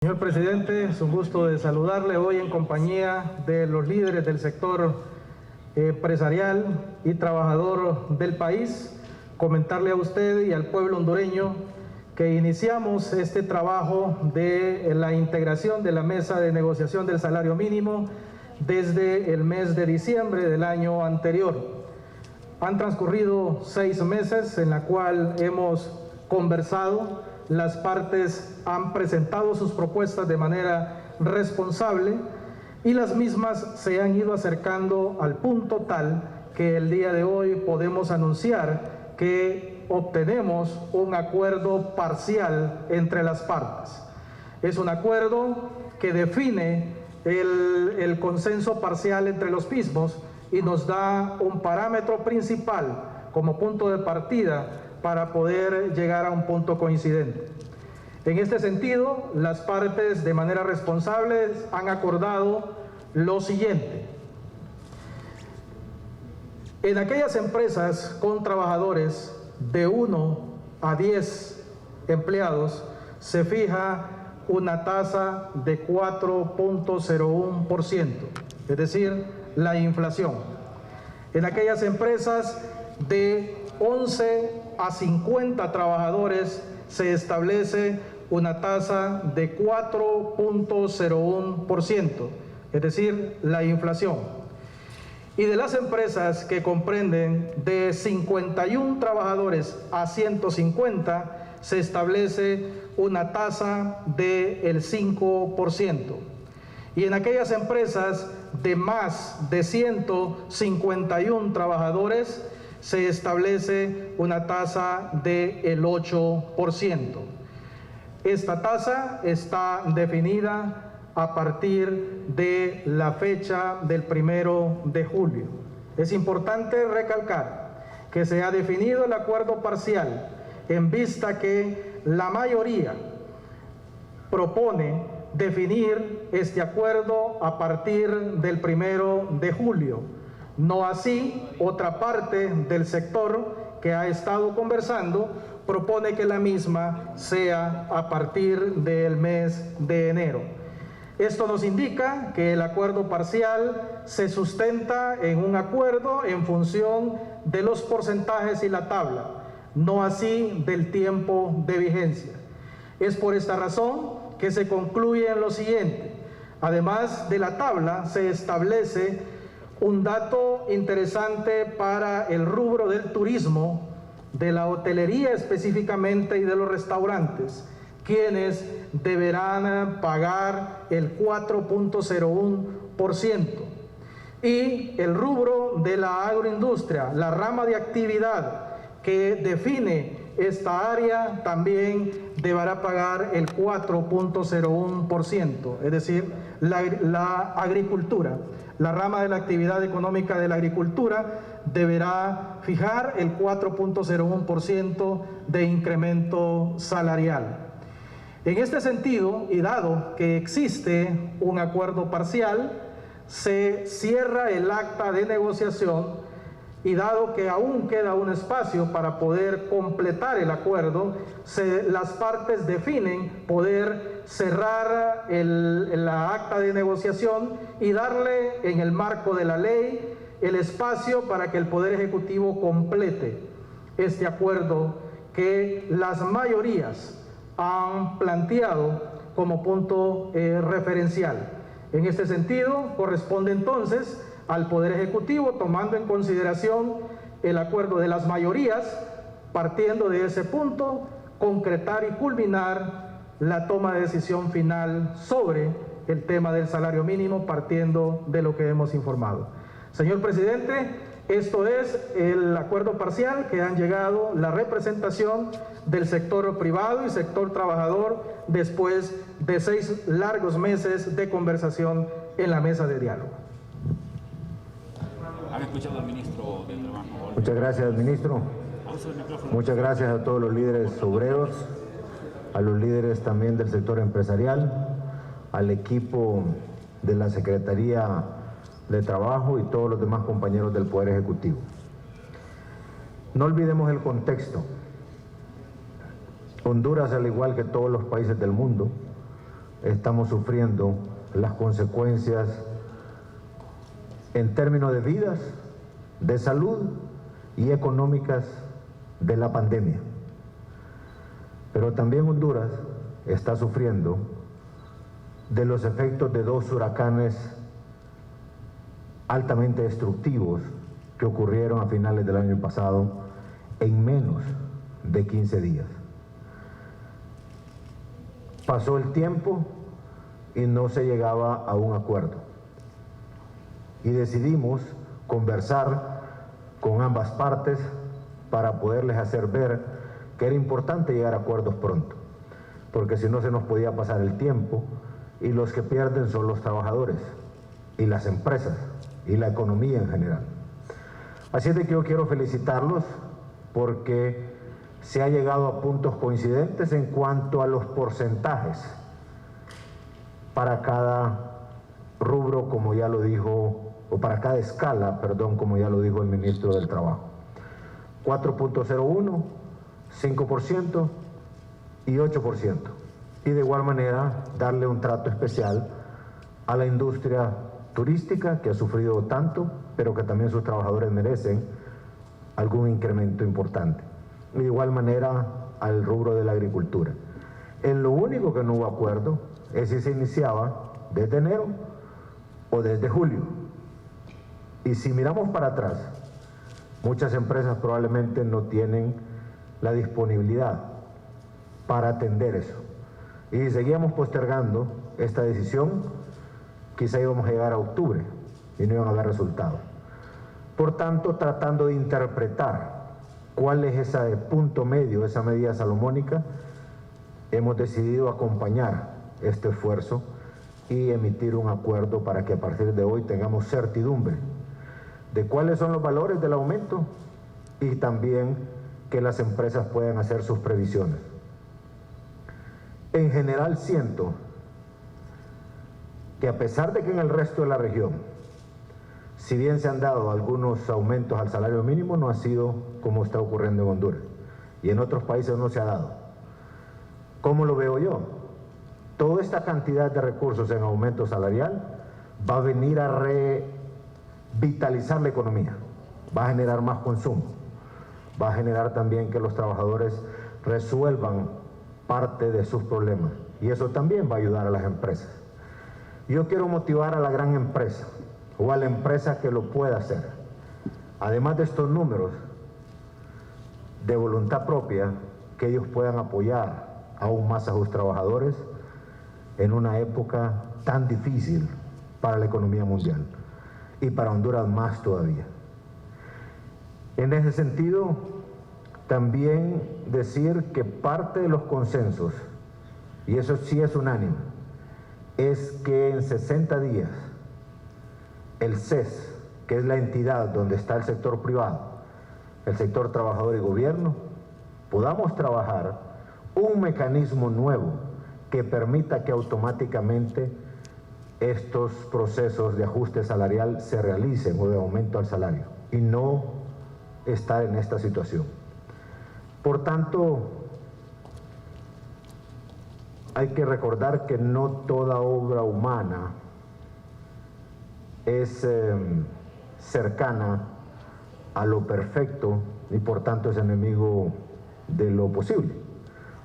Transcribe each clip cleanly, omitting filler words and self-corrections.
Señor presidente, es un gusto de saludarle hoy en compañía de los líderes del sector empresarial y trabajador del país. Comentarle a usted y al pueblo hondureño que iniciamos este trabajo de la integración de la mesa de negociación del salario mínimo desde el mes de diciembre del año anterior. Han transcurrido 6 meses en la cual hemos conversado. Las partes han presentado sus propuestas de manera responsable y las mismas se han ido acercando al punto tal que el día de hoy podemos anunciar que obtenemos un acuerdo parcial entre las partes. Es un acuerdo que define el consenso parcial entre los mismos y nos da un parámetro principal como punto de partida para poder llegar a un punto coincidente. En este sentido, las partes de manera responsable han acordado lo siguiente. En aquellas empresas con trabajadores de 1 a 10 empleados se fija una tasa de 4.01%, es decir, la inflación. En aquellas empresas de 11 a 50 trabajadores se establece una tasa de 4.01%, es decir, la inflación. Y de las empresas que comprenden de 51 trabajadores a 150 se establece una tasa del 5%. Y en aquellas empresas de más de 151 trabajadores se establece una tasa del 8%. Esta tasa está definida a partir de la fecha del 1 de julio. Es importante recalcar que se ha definido el acuerdo parcial en vista que la mayoría propone definir este acuerdo a partir del 1 de julio. No así, otra parte del sector que ha estado conversando propone que la misma sea a partir del mes de enero. Esto nos indica que el acuerdo parcial se sustenta en un acuerdo en función de los porcentajes y la tabla, no así del tiempo de vigencia. Es por esta razón que se concluye en lo siguiente. Además de la tabla, se establece un dato interesante para el rubro del turismo, de la hotelería específicamente y de los restaurantes, quienes deberán pagar el 4.01%. Y el rubro de la agroindustria, la rama de actividad que define esta área, también deberá pagar el 4.01%, es decir, la agricultura. La rama de la actividad económica de la agricultura deberá fijar el 4.01% de incremento salarial. En este sentido, y dado que existe un acuerdo parcial, se cierra el acta de negociación y dado que aún queda un espacio para poder completar el acuerdo, las partes definen poder cerrar la acta de negociación y darle en el marco de la ley el espacio para que el Poder Ejecutivo complete este acuerdo que las mayorías han planteado como punto referencial. En este sentido, corresponde entonces al Poder Ejecutivo, tomando en consideración el acuerdo de las mayorías, partiendo de ese punto, concretar y culminar la toma de decisión final sobre el tema del salario mínimo, partiendo de lo que hemos informado. Señor presidente, esto es el acuerdo parcial que han llegado la representación del sector privado y sector trabajador después de 6 largos meses de conversación en la mesa de diálogo. ¿Han escuchado al ministro del Trabajo? Muchas gracias, ministro. Muchas gracias a todos los líderes obreros, a los líderes también del sector empresarial, al equipo de la Secretaría de Trabajo y todos los demás compañeros del Poder Ejecutivo. No olvidemos el contexto. Honduras, al igual que todos los países del mundo, estamos sufriendo las consecuencias en términos de vidas, de salud y económicas de la pandemia. Pero también Honduras está sufriendo de los efectos de 2 huracanes altamente destructivos que ocurrieron a finales del año pasado en menos de 15 días. Pasó el tiempo y no se llegaba a un acuerdo. Y decidimos conversar con ambas partes para poderles hacer ver que era importante llegar a acuerdos pronto, porque si no se nos podía pasar el tiempo y los que pierden son los trabajadores y las empresas y la economía en general. Así es de que yo quiero felicitarlos porque se ha llegado a puntos coincidentes en cuanto a los porcentajes para cada rubro, como ya lo dijo, o para cada escala, perdón, como ya lo dijo el ministro del Trabajo. 4.01, 5% y 8%. Y de igual manera darle un trato especial a la industria turística, que ha sufrido tanto, pero que también sus trabajadores merecen algún incremento importante. Y de igual manera al rubro de la agricultura. En lo único que no hubo acuerdo es si se iniciaba desde enero o desde julio. Y si miramos para atrás, muchas empresas probablemente no tienen la disponibilidad para atender eso. Y si seguíamos postergando esta decisión, quizá íbamos a llegar a octubre y no iban a haber resultados. Por tanto, tratando de interpretar cuál es ese punto medio, esa medida salomónica, hemos decidido acompañar este esfuerzo y emitir un acuerdo para que a partir de hoy tengamos certidumbre de cuáles son los valores del aumento y también que las empresas puedan hacer sus previsiones. En general siento que a pesar de que en el resto de la región, si bien se han dado algunos aumentos al salario mínimo, no ha sido como está ocurriendo en Honduras. Y en otros países no se ha dado. ¿Cómo lo veo yo? Toda esta cantidad de recursos en aumento salarial va a venir a revitalizar la economía, va a generar más consumo, va a generar también que los trabajadores resuelvan parte de sus problemas. Y eso también va a ayudar a las empresas. Yo quiero motivar a la gran empresa o a la empresa que lo pueda hacer. Además de estos números de voluntad propia, que ellos puedan apoyar aún más a sus trabajadores en una época tan difícil para la economía mundial y para Honduras más todavía. En ese sentido, también decir que parte de los consensos, y eso sí es unánime, es que en 60 días el CES, que es la entidad donde está el sector privado, el sector trabajador y gobierno, podamos trabajar un mecanismo nuevo que permita que automáticamente estos procesos de ajuste salarial se realicen o de aumento al salario y no estar en esta situación. Por tanto, hay que recordar que no toda obra humana es cercana a lo perfecto y por tanto es enemigo de lo posible.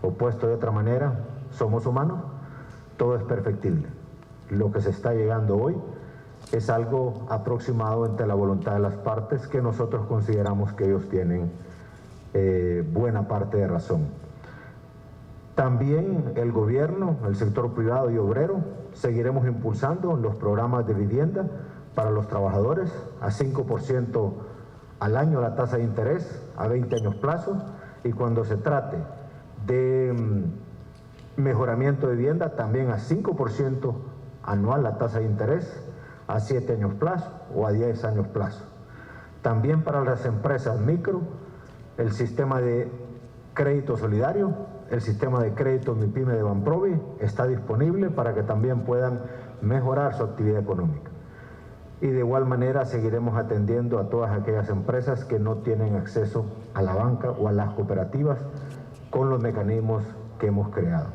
O puesto de otra manera, somos humanos, todo es perfectible. Lo que se está llegando hoy es algo aproximado entre la voluntad de las partes que nosotros consideramos que ellos tienen buena parte de razón. También el gobierno, el sector privado y obrero, seguiremos impulsando los programas de vivienda para los trabajadores a 5% al año la tasa de interés a 20 años plazo, y cuando se trate de mejoramiento de vivienda también a 5% anual la tasa de interés a 7 años plazo o a 10 años plazo. También para las empresas micro, el sistema de crédito solidario, el sistema de crédito MIPYME de Banprovi está disponible para que también puedan mejorar su actividad económica. Y de igual manera seguiremos atendiendo a todas aquellas empresas que no tienen acceso a la banca o a las cooperativas con los mecanismos que hemos creado.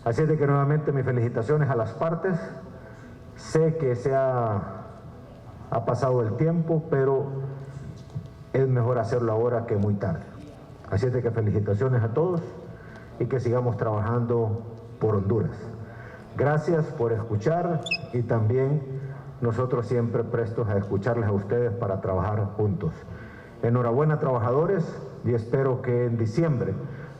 Así es de que nuevamente mis felicitaciones a las partes. Sé que ha pasado el tiempo, pero es mejor hacerlo ahora que muy tarde. Así es de que felicitaciones a todos y que sigamos trabajando por Honduras. Gracias por escuchar y también nosotros siempre prestos a escucharles a ustedes para trabajar juntos. Enhorabuena, trabajadores, y espero que en diciembre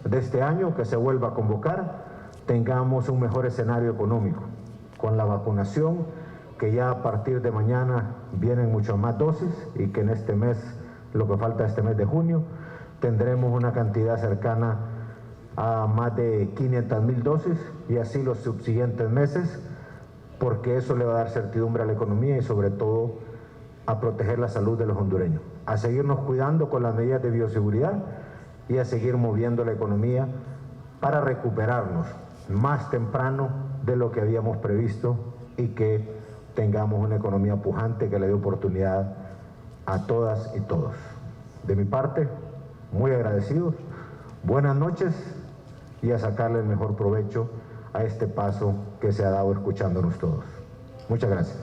de este año, que se vuelva a convocar, tengamos un mejor escenario económico, con la vacunación, que ya a partir de mañana vienen muchas más dosis y que en este mes, lo que falta este mes de junio, tendremos una cantidad cercana a más de 500,000 dosis y así los subsiguientes meses, porque eso le va a dar certidumbre a la economía y sobre todo a proteger la salud de los hondureños, a seguirnos cuidando con las medidas de bioseguridad y a seguir moviendo la economía para recuperarnos más temprano de lo que habíamos previsto y que tengamos una economía pujante que le dé oportunidad a todas y todos. De mi parte, muy agradecidos, buenas noches y a sacarle el mejor provecho a este paso que se ha dado escuchándonos todos. Muchas gracias.